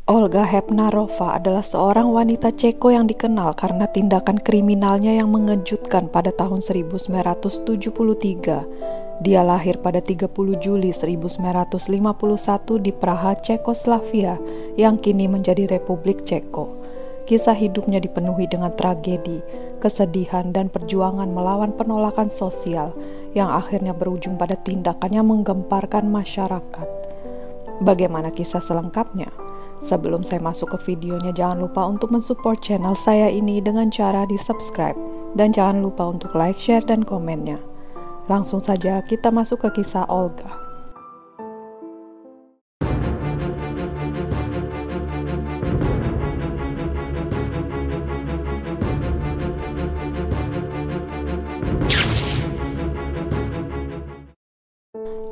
Olga Hepnarova adalah seorang wanita Ceko yang dikenal karena tindakan kriminalnya yang mengejutkan pada tahun 1973. Dia lahir pada 30 Juli 1951 di Praha, Cekoslovakia, yang kini menjadi Republik Ceko. Kisah hidupnya dipenuhi dengan tragedi, kesedihan, dan perjuangan melawan penolakan sosial yang akhirnya berujung pada tindakan yang menggemparkan masyarakat. Bagaimana kisah selengkapnya? Sebelum saya masuk ke videonya, jangan lupa untuk mensupport channel saya ini dengan cara di subscribe. Dan jangan lupa untuk like, share, dan komennya. Langsung saja kita masuk ke kisah Olga.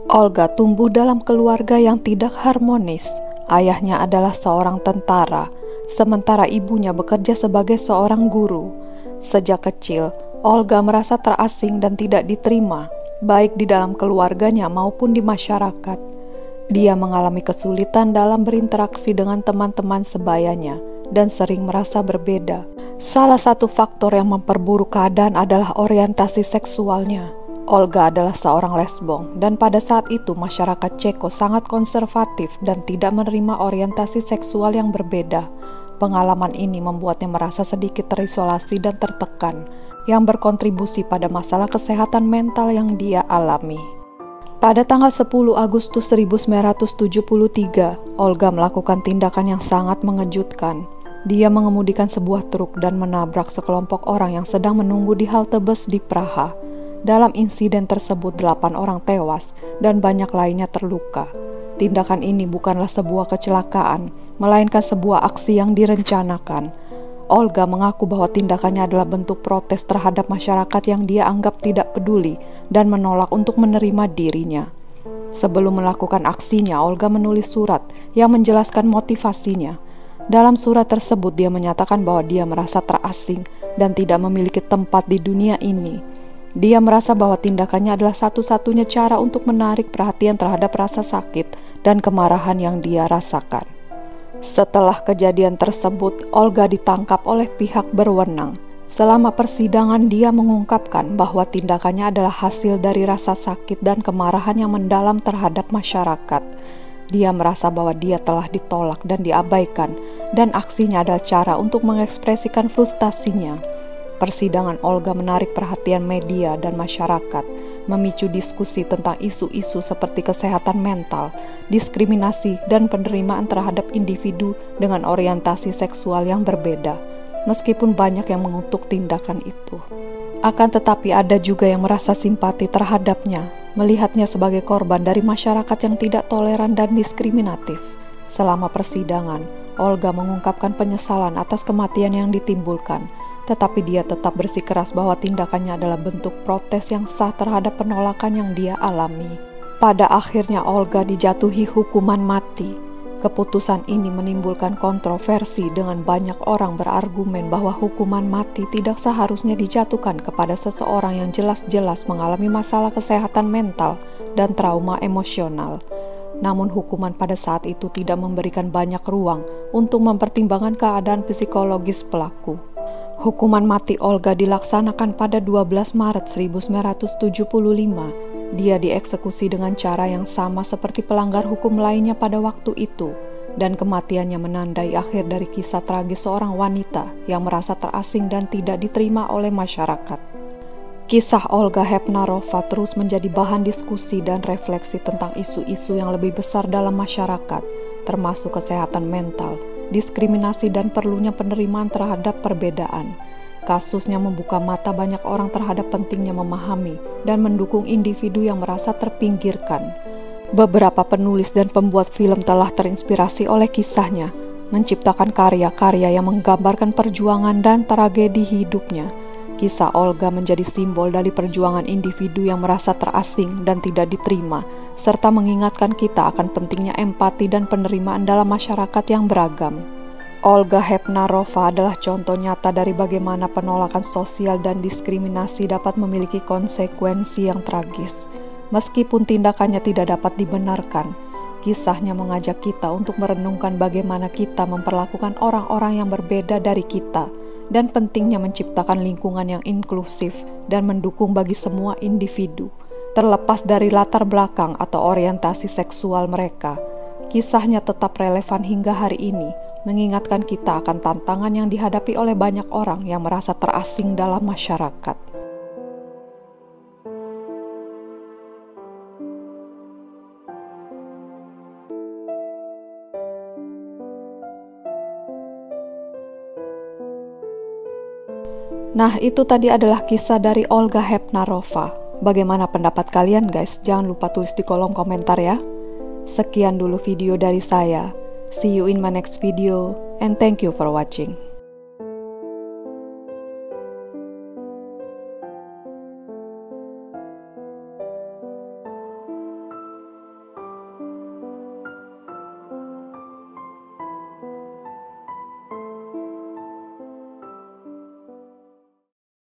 Olga tumbuh dalam keluarga yang tidak harmonis. Ayahnya adalah seorang tentara, sementara ibunya bekerja sebagai seorang guru. Sejak kecil, Olga merasa terasing dan tidak diterima, baik di dalam keluarganya maupun di masyarakat. Dia mengalami kesulitan dalam berinteraksi dengan teman-teman sebayanya dan sering merasa berbeda. Salah satu faktor yang memperburuk keadaan adalah orientasi seksualnya. Olga adalah seorang lesbong, dan pada saat itu masyarakat Ceko sangat konservatif dan tidak menerima orientasi seksual yang berbeda. Pengalaman ini membuatnya merasa sedikit terisolasi dan tertekan, yang berkontribusi pada masalah kesehatan mental yang dia alami. Pada tanggal 10 Agustus 1973, Olga melakukan tindakan yang sangat mengejutkan. Dia mengemudikan sebuah truk dan menabrak sekelompok orang yang sedang menunggu di halte bus di Praha. Dalam insiden tersebut 8 orang tewas dan banyak lainnya terluka. Tindakan ini bukanlah sebuah kecelakaan, melainkan sebuah aksi yang direncanakan. Olga mengaku bahwa tindakannya adalah bentuk protes terhadap masyarakat yang dia anggap tidak peduli dan menolak untuk menerima dirinya. Sebelum melakukan aksinya, Olga menulis surat yang menjelaskan motivasinya. Dalam surat tersebut dia menyatakan bahwa dia merasa terasing dan tidak memiliki tempat di dunia ini. Dia merasa bahwa tindakannya adalah satu-satunya cara untuk menarik perhatian terhadap rasa sakit dan kemarahan yang dia rasakan. Setelah kejadian tersebut, Olga ditangkap oleh pihak berwenang. Selama persidangan, dia mengungkapkan bahwa tindakannya adalah hasil dari rasa sakit dan kemarahan yang mendalam terhadap masyarakat. Dia merasa bahwa dia telah ditolak dan diabaikan, dan aksinya adalah cara untuk mengekspresikan frustasinya. Persidangan Olga menarik perhatian media dan masyarakat, memicu diskusi tentang isu-isu seperti kesehatan mental, diskriminasi, dan penerimaan terhadap individu dengan orientasi seksual yang berbeda, meskipun banyak yang mengutuk tindakan itu. Akan tetapi ada juga yang merasa simpati terhadapnya, melihatnya sebagai korban dari masyarakat yang tidak toleran dan diskriminatif. Selama persidangan, Olga mengungkapkan penyesalan atas kematian yang ditimbulkan, tetapi dia tetap bersikeras bahwa tindakannya adalah bentuk protes yang sah terhadap penolakan yang dia alami. Pada akhirnya Olga dijatuhi hukuman mati. Keputusan ini menimbulkan kontroversi dengan banyak orang berargumen bahwa hukuman mati tidak seharusnya dijatuhkan kepada seseorang yang jelas-jelas mengalami masalah kesehatan mental dan trauma emosional. Namun hukuman pada saat itu tidak memberikan banyak ruang untuk mempertimbangkan keadaan psikologis pelaku. Hukuman mati Olga dilaksanakan pada 12 Maret 1975. Dia dieksekusi dengan cara yang sama seperti pelanggar hukum lainnya pada waktu itu, dan kematiannya menandai akhir dari kisah tragis seorang wanita yang merasa terasing dan tidak diterima oleh masyarakat. Kisah Olga Hepnarova terus menjadi bahan diskusi dan refleksi tentang isu-isu yang lebih besar dalam masyarakat, termasuk kesehatan mental, diskriminasi, dan perlunya penerimaan terhadap perbedaan. Kasusnya membuka mata banyak orang terhadap pentingnya memahami dan mendukung individu yang merasa terpinggirkan. Beberapa penulis dan pembuat film telah terinspirasi oleh kisahnya, menciptakan karya-karya yang menggambarkan perjuangan dan tragedi hidupnya. Kisah Olga menjadi simbol dari perjuangan individu yang merasa terasing dan tidak diterima, serta mengingatkan kita akan pentingnya empati dan penerimaan dalam masyarakat yang beragam. Olga Hepnarova adalah contoh nyata dari bagaimana penolakan sosial dan diskriminasi dapat memiliki konsekuensi yang tragis. Meskipun tindakannya tidak dapat dibenarkan, Kisahnya mengajak kita untuk merenungkan bagaimana kita memperlakukan orang-orang yang berbeda dari kita, dan pentingnya menciptakan lingkungan yang inklusif dan mendukung bagi semua individu, terlepas dari latar belakang atau orientasi seksual mereka. Kisahnya tetap relevan hingga hari ini, mengingatkan kita akan tantangan yang dihadapi oleh banyak orang yang merasa terasing dalam masyarakat. Nah, itu tadi adalah kisah dari Olga Hepnarova. Bagaimana pendapat kalian guys? Jangan lupa tulis di kolom komentar ya. Sekian dulu video dari saya. See you in my next video and thank you for watching.